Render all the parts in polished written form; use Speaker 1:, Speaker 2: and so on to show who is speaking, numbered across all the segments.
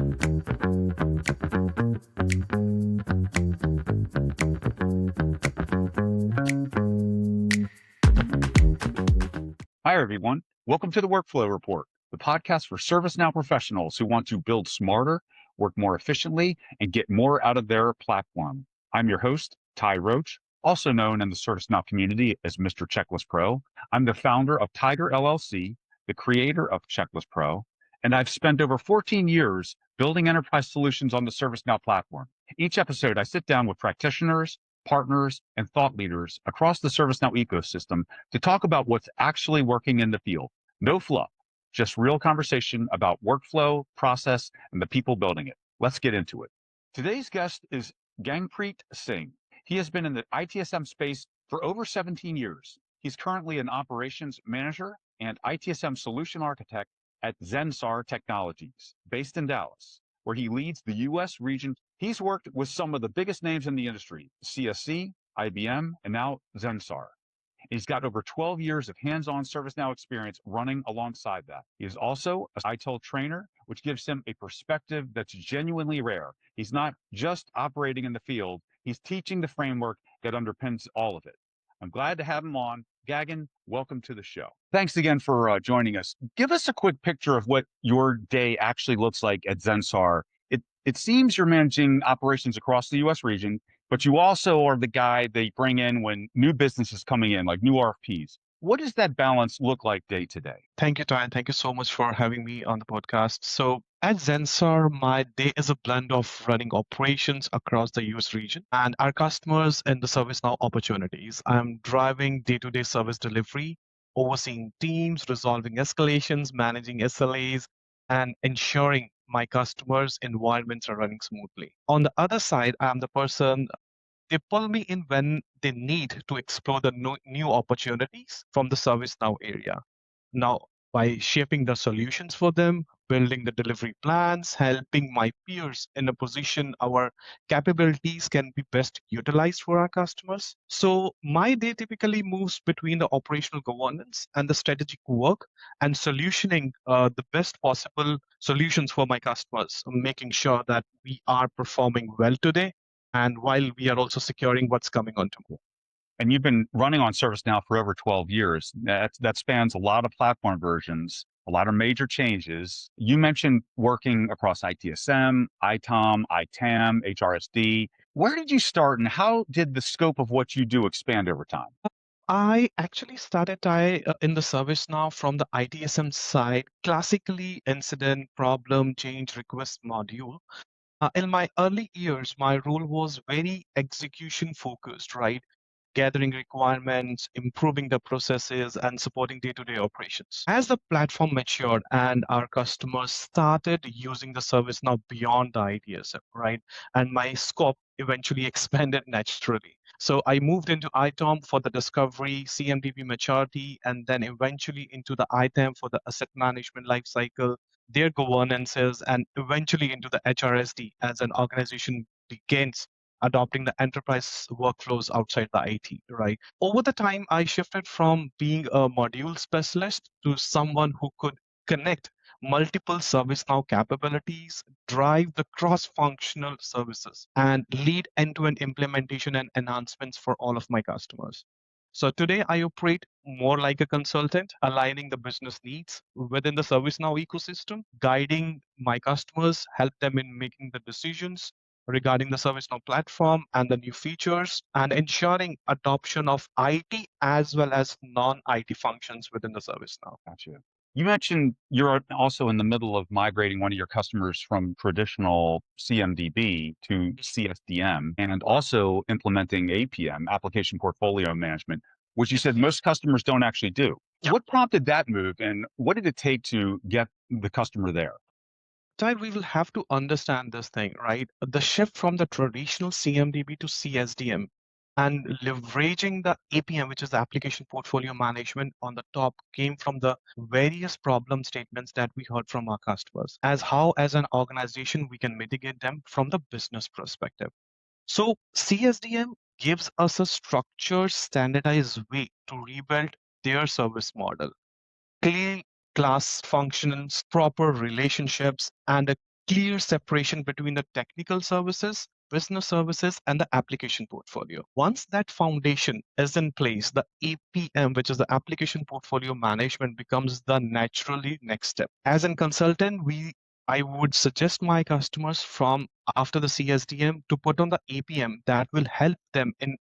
Speaker 1: Hi, everyone. Welcome to the Workflow Report, the podcast for ServiceNow professionals who want to build smarter, work more efficiently, and get more out of their platform. I'm your host, Ty Roach, also known in the ServiceNow community as Mr. Checklist Pro. I'm the founder of Tiger LLC, the creator of Checklist Pro, and I've spent over 14 years building enterprise solutions on the ServiceNow platform. Each episode, I sit down with practitioners, partners, and thought leaders across the ServiceNow ecosystem to talk about what's actually working in the field. No fluff, just real conversation about workflow, process, and the people building it. Let's get into it. Today's guest is Gaganpreet Singh. He has been in the ITSM space for over 17 years. He's currently an operations manager and ITSM solution architect at Zensar Technologies, based in Dallas, where he leads the US region. He's worked with some of the biggest names in the industry, CSC, IBM, and now Zensar. He's got over 12 years of hands-on ServiceNow experience running alongside that. He is also an ITIL trainer, which gives him a perspective that's genuinely rare. He's not just operating in the field, he's teaching the framework that underpins all of it. I'm glad to have him on. Gagan, welcome to the show. Thanks again for joining us. Give us a quick picture of what your day actually looks like at Zensar. It seems you're managing operations across the US region, but you also are the guy they bring in when new business is coming in, like new RFPs. What does that balance look like day to day?
Speaker 2: Thank you, Ty, and thank you so much for having me on the podcast. So at Zensar, my day is a blend of running operations across the US region and our customers and the ServiceNow opportunities. I'm driving day-to-day service delivery, overseeing teams, resolving escalations, managing SLAs, and ensuring my customers' environments are running smoothly. On the other side, I'm the person they pull me in when they need to explore the new opportunities from the ServiceNow area. Now, by shaping the solutions for them, building the delivery plans, helping my peers in a position our capabilities can be best utilized for our customers. So, my day typically moves between the operational governance and the strategic work and solutioning the best possible solutions for my customers, making sure that we are performing well today and while we are also securing what's coming on tomorrow.
Speaker 1: And you've been running on ServiceNow for over 12 years. That spans a lot of platform versions, a lot of major changes. You mentioned working across ITSM, ITOM, ITAM, HRSD. Where did you start and how did the scope of what you do expand over time?
Speaker 2: I actually started in the ServiceNow from the ITSM side, classically incident, problem, change, request module. In my early years, my role was very execution focused, right? Gathering requirements, improving the processes, and supporting day to day operations. As the platform matured and our customers started using the service now beyond the ITSM, right? And my scope eventually expanded naturally. So I moved into ITOM for the discovery, CMDB maturity, and then eventually into the ITAM for the asset management lifecycle, their governances, and eventually into the HRSD as an organization begins adopting the enterprise workflows outside the IT, right? Over the time, I shifted from being a module specialist to someone who could connect multiple ServiceNow capabilities, drive the cross-functional services, and lead end-to-end implementation and enhancements for all of my customers. So today I operate more like a consultant, aligning the business needs within the ServiceNow ecosystem, guiding my customers, help them in making the decisions regarding the ServiceNow platform and the new features, and ensuring adoption of IT as well as non-IT functions within the ServiceNow.
Speaker 1: Gotcha. You mentioned you're also in the middle of migrating one of your customers from traditional CMDB to CSDM and also implementing APM, application portfolio management, which you said most customers don't actually do.
Speaker 2: Yeah.
Speaker 1: What prompted that move and what did it take to get the customer there?
Speaker 2: Ty, we will have to understand this thing, right? The shift from the traditional CMDB to CSDM and leveraging the APM, which is the application portfolio management on the top, came from the various problem statements that we heard from our customers, as how, as an organization, we can mitigate them from the business perspective. So, CSDM gives us a structured, standardized way to rebuild their service model, clean class functions, proper relationships, and a clear separation between the technical services, business services, and the application portfolio. Once that foundation is in place, the APM, which is the application portfolio management, becomes the naturally next step. As a consultant, I would suggest my customers from after the CSDM to put on the APM that will help them in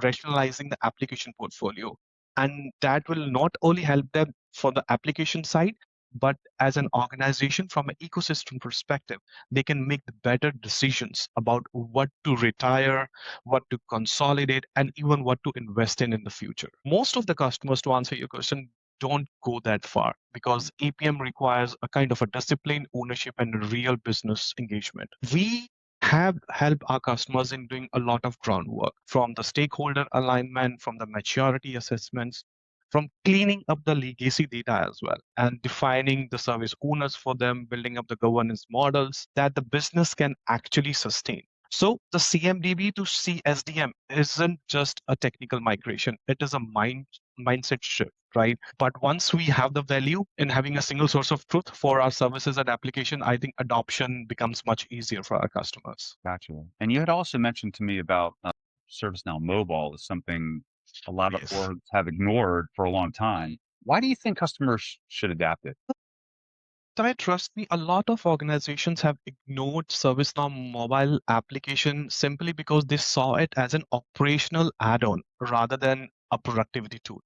Speaker 2: rationalizing the application portfolio. And that will not only help them for the application side, but as an organization from an ecosystem perspective, they can make the better decisions about what to retire, what to consolidate, and even what to invest in the future. Most of the customers, to answer your question, don't go that far because APM requires a kind of a discipline, ownership, and a real business engagement. We have helped our customers in doing a lot of groundwork from the stakeholder alignment, from the maturity assessments, from cleaning up the legacy data as well and defining the service owners for them, building up the governance models that the business can actually sustain. So the CMDB to CSDM isn't just a technical migration, it is a mindset shift, right? But once we have the value in having a single source of truth for our services and application, I think adoption becomes much easier for our customers.
Speaker 1: Gotcha. And you had also mentioned to me about ServiceNow Mobile is something a lot of
Speaker 2: Yes.
Speaker 1: orgs have ignored for a long time. Why do you think customers should adapt it?
Speaker 2: Try trust me, a lot of organizations have ignored ServiceNow mobile application simply because they saw it as an operational add-on rather than a productivity tool.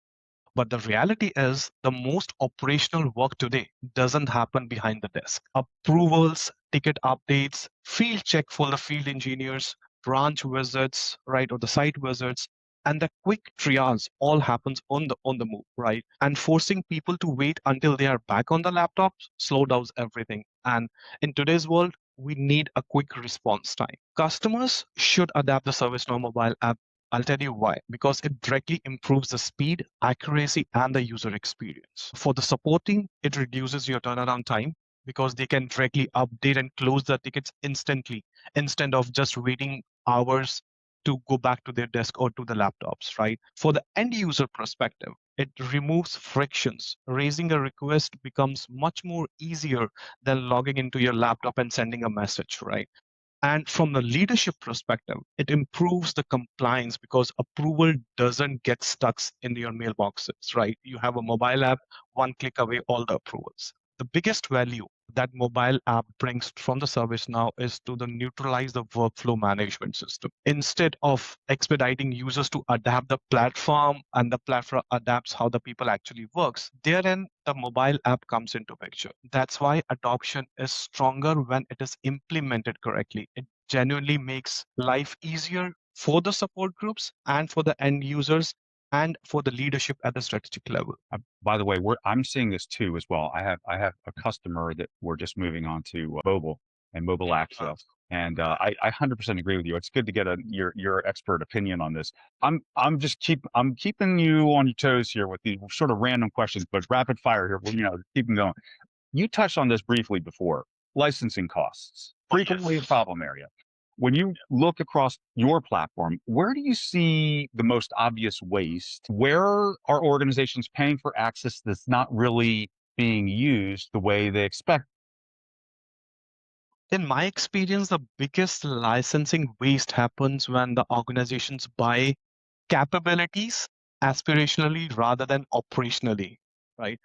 Speaker 2: But the reality is, the most operational work today doesn't happen behind the desk. Approvals, ticket updates, field check for the field engineers, branch visits, right, or the site visits, and the quick triage all happens on the move, right? And forcing people to wait until they are back on the laptops slow down everything. And in today's world, we need a quick response time. Customers should adapt the ServiceNow mobile app. I'll tell you why. Because it directly improves the speed, accuracy, and the user experience. For the supporting, it reduces your turnaround time because they can directly update and close the tickets instantly instead of just waiting hours to go back to their desk or to the laptops, right? For the end user perspective, it removes frictions. Raising a request becomes much more easier than logging into your laptop and sending a message, right? And from the leadership perspective, it improves the compliance because approval doesn't get stuck in your mailboxes, right? You have a mobile app, one click away, all the approvals. The biggest value that mobile app brings from the service now is to the neutralize the workflow management system. Instead of expediting users to adapt the platform and the platform adapts how the people actually works, therein the mobile app comes into picture. That's why adoption is stronger when it is implemented correctly. It genuinely makes life easier for the support groups and for the end users and for the leadership at the strategic level.
Speaker 1: By the way, I'm seeing this too as well. I have a customer that we're just moving on to mobile and mobile
Speaker 2: Uh,
Speaker 1: access, and I 100% agree with you. It's good to get your expert opinion on this. I'm keeping you on your toes here with these sort of random questions, but rapid fire here. Keep them going. You touched on this briefly before. Licensing costs,
Speaker 2: oh,
Speaker 1: frequently a
Speaker 2: yes.
Speaker 1: problem area. When you look across your platform, where do you see the most obvious waste? Where are organizations paying for access that's not really being used the way they expect?
Speaker 2: In my experience, the biggest licensing waste happens when the organizations buy capabilities aspirationally rather than operationally, right?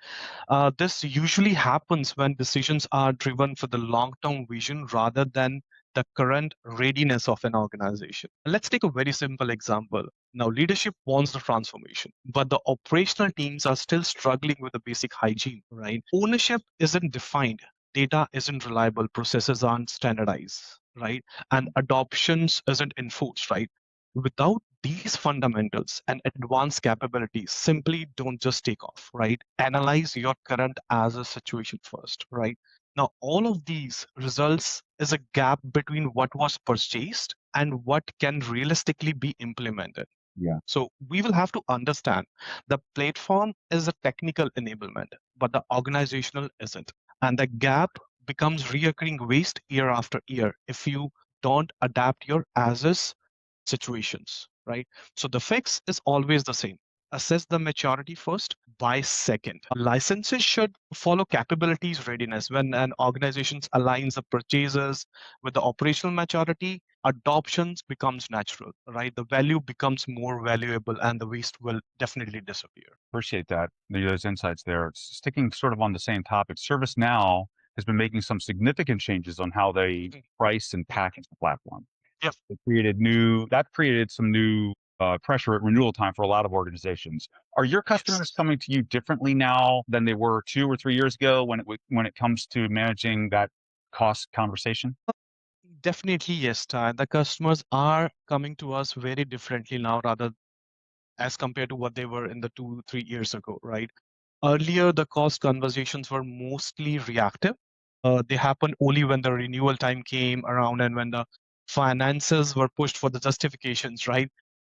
Speaker 2: This usually happens when decisions are driven for the long term vision rather than the current readiness of an organization. Let's take a very simple example. Now, leadership wants the transformation, but the operational teams are still struggling with the basic hygiene, right? Ownership isn't defined, data isn't reliable, processes aren't standardized, right? And adoptions isn't enforced, right? Without these fundamentals and advanced capabilities simply don't just take off, right? Analyze your current as a situation first, right? Now, all of these results is a gap between what was purchased and what can realistically be implemented.
Speaker 1: Yeah.
Speaker 2: So we will have to understand the platform is a technical enablement, but the organizational isn't. And the gap becomes reoccurring waste year after year if you don't adapt your as is situations, right? So the fix is always the same. assess the maturity first, buy second. Licenses should follow capabilities readiness. When an organization aligns the purchases with the operational maturity, adoptions becomes natural, right? The value becomes more valuable and the waste will definitely disappear.
Speaker 1: Appreciate that, those insights there. Sticking sort of on the same topic, ServiceNow has been making some significant changes on how they price and package the platform.
Speaker 2: Yep.
Speaker 1: That created some new pressure at renewal time for a lot of organizations. Are your customers
Speaker 2: Yes.
Speaker 1: coming to you differently now than they were 2 or 3 years ago when it comes to managing that cost conversation?
Speaker 2: Definitely, yes, Ty. The customers are coming to us very differently now, rather as compared to what they were in the 2, 3 years ago, right? Earlier, the cost conversations were mostly reactive. They happened only when the renewal time came around and when the finances were pushed for the justifications, right?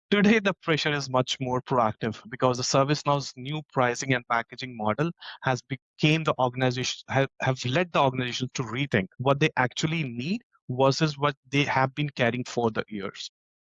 Speaker 2: Today, the pressure is much more proactive because the ServiceNow's new pricing and packaging model has became the organization have led the organizations to rethink what they actually need versus what they have been carrying for the years.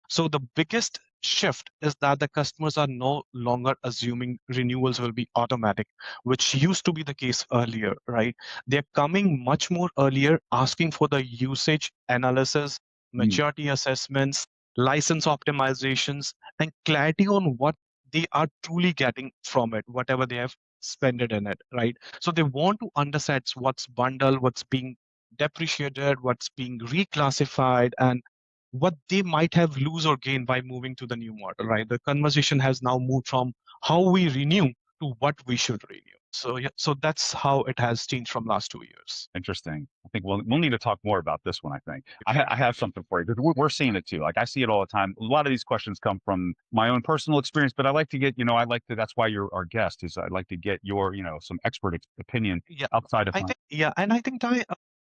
Speaker 2: So the biggest shift is that the customers are no longer assuming renewals will be automatic, which used to be the case earlier, right? They're coming much more earlier, asking for the usage analysis,
Speaker 1: Mm,
Speaker 2: maturity assessments, license optimizations, and clarity on what they are truly getting from it, whatever they have spent it in it, right? So they want to understand what's bundled, what's being depreciated, what's being reclassified, and what they might have lose or gain by moving to the new model, right? The conversation has now moved from how we renew to what we should renew. So yeah, so that's how it has changed from last 2 years.
Speaker 1: interesting. I think we'll need to talk more about this one. I think I have something for you because we're seeing it too. Like I see it all the time. A lot of these questions come from my own personal experience, but I like to get I like to. That's why you're our guest. Is I like to get your some expert opinion
Speaker 2: Yeah,
Speaker 1: outside of
Speaker 2: I
Speaker 1: my.
Speaker 2: think yeah, and I think Ty,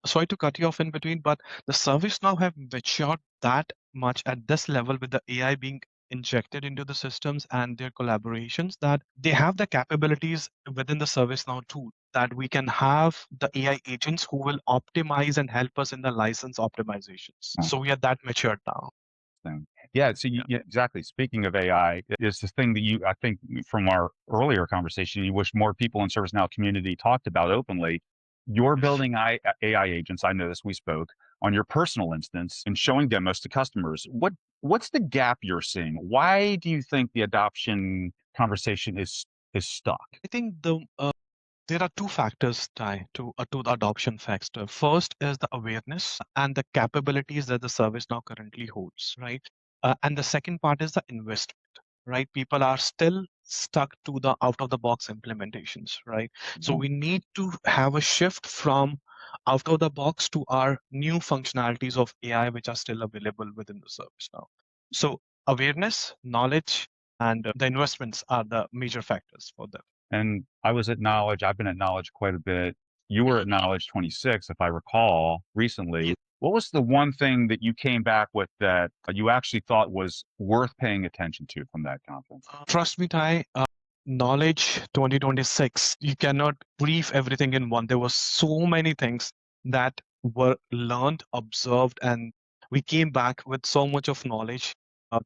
Speaker 2: sorry to cut you off in between, but the service now have matured that much at this level with the AI being injected into the systems and their collaborations that they have the capabilities within the ServiceNow tool that we can have the AI agents who will optimize and help us in the license optimizations. So we are that matured now.
Speaker 1: Thing. Yeah, so
Speaker 2: Yeah.
Speaker 1: yeah, exactly. Speaking of AI, it's the thing that I think from our earlier conversation, you wish more people in ServiceNow community talked about openly. You're building AI agents. I know this. We spoke on your personal instance and showing demos to customers. What's the gap you're seeing? Why do you think the adoption conversation is stuck?
Speaker 2: I think there are two factors tied to the adoption factor. First is the awareness and the capabilities that the service now currently holds, right? And the second part is the investment, right? People are still stuck to the out of the box implementations, right? So
Speaker 1: Yeah.
Speaker 2: we need to have a shift from out of the box to our new functionalities of AI, which are still available within the service now. So awareness, knowledge, and the investments are the major factors for them.
Speaker 1: And I was at Knowledge. I've been at Knowledge quite a bit. You were at Knowledge 26, if I recall, recently. What was the one thing that you came back with that you actually thought was worth paying attention to from that conference?
Speaker 2: Trust me, Ty, Knowledge 2026, you cannot brief everything in one. There were so many things that were learned, observed, and we came back with so much of knowledge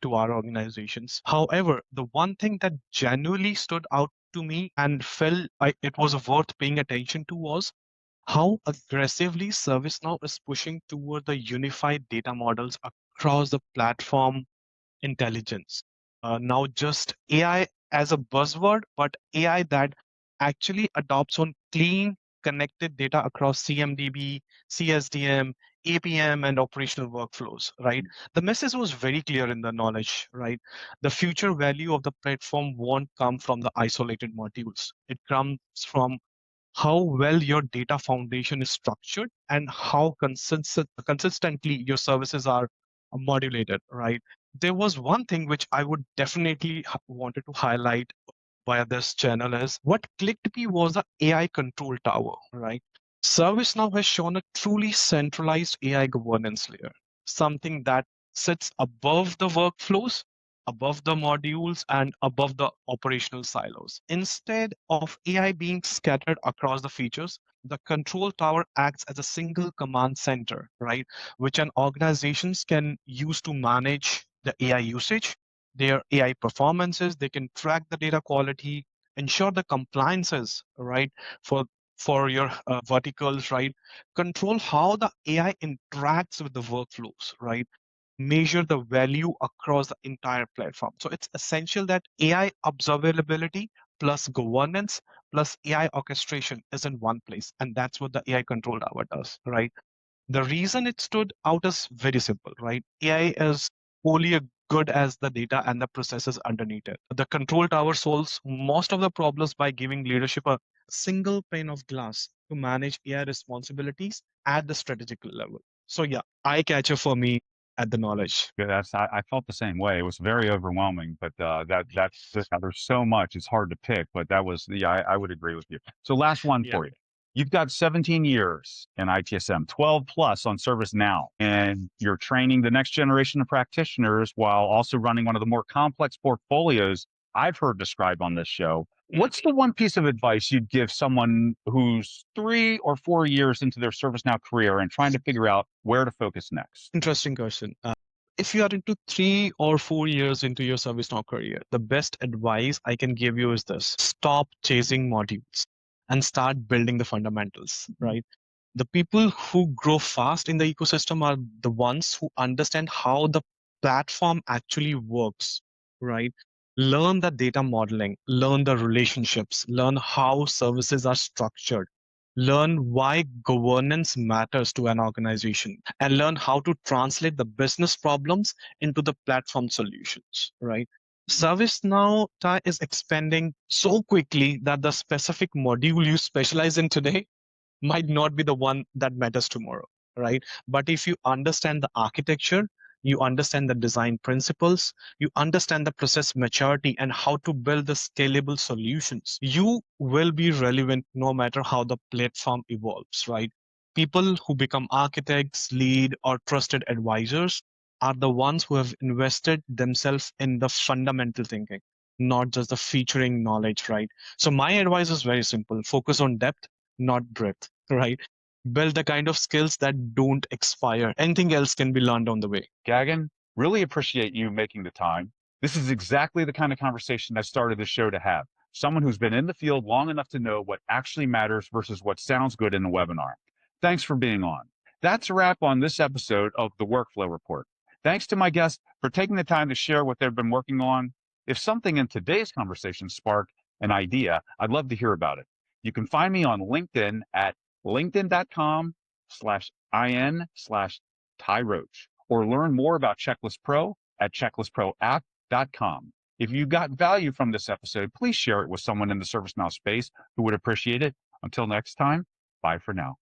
Speaker 2: to our organizations. However, the one thing that genuinely stood out to me and felt it was worth paying attention to was how aggressively ServiceNow is pushing toward the unified data models across the platform intelligence. Now, just AI as a buzzword, but AI that actually adopts on clean, connected data across CMDB, CSDM, APM, and operational workflows, right? The message was very clear in the knowledge, right? The future value of the platform won't come from the isolated modules. It comes from how well your data foundation is structured and how consistently your services are modulated, right? There was one thing which I would definitely wanted to highlight via this channel is what clicked me was the AI control tower, right? ServiceNow has shown a truly centralized AI governance layer, something that sits above the workflows, above the modules, and above the operational silos. Instead of AI being scattered across the features, the control tower acts as a single command center, right? Which an organizations can use to manage the AI usage, their AI performances. They can track the data quality, ensure the compliances, right, for your verticals, right? Control how the AI interacts with the workflows, right? Measure the value across the entire platform. So it's essential that AI observability plus governance plus AI orchestration is in one place. And that's what the AI control tower does, right? The reason it stood out is very simple, right? AI is only as good as the data and the processes underneath it. The control tower solves most of the problems by giving leadership a single pane of glass to manage AI responsibilities at the strategic level. So yeah, eye catcher for me at the knowledge.
Speaker 1: Yeah, I felt the same way. It was very overwhelming, but there's so much. It's hard to pick, but that was I would agree with you. So last one
Speaker 2: Yeah.
Speaker 1: for you. You've got 17 years in ITSM, 12 plus on ServiceNow, and you're training the next generation of practitioners while also running one of the more complex portfolios I've heard described on this show. What's the one piece of advice you'd give someone who's 3 or 4 years into their ServiceNow career and trying to figure out where to focus next?
Speaker 2: Interesting question. If you are into 3 or 4 years into your ServiceNow career, the best advice I can give you is this: stop chasing modules and start building the fundamentals, right? The people who grow fast in the ecosystem are the ones who understand how the platform actually works, right? Learn the data modeling, learn the relationships, learn how services are structured, learn why governance matters to an organization, and learn how to translate the business problems into the platform solutions, right? ServiceNow is expanding so quickly that the specific module you specialize in today might not be the one that matters tomorrow, right? But if you understand the architecture, you understand the design principles, you understand the process maturity and how to build the scalable solutions, you will be relevant no matter how the platform evolves, right? People who become architects, lead, or trusted advisors are the ones who have invested themselves in the fundamental thinking, not just the featuring knowledge, right? So my advice is very simple: focus on depth, not breadth, right? Build the kind of skills that don't expire. Anything else can be learned on the way.
Speaker 1: Gagan, really appreciate you making the time. This is exactly the kind of conversation I started the show to have. Someone who's been in the field long enough to know what actually matters versus what sounds good in a webinar. Thanks for being on. That's a wrap on this episode of the Workflow Report. Thanks to my guests for taking the time to share what they've been working on. If something in today's conversation sparked an idea, I'd love to hear about it. You can find me on LinkedIn at linkedin.com/in/Ty Roach, or learn more about Checklist Pro at checklistproapp.com. If you got value from this episode, please share it with someone in the ServiceNow space who would appreciate it. Until next time, bye for now.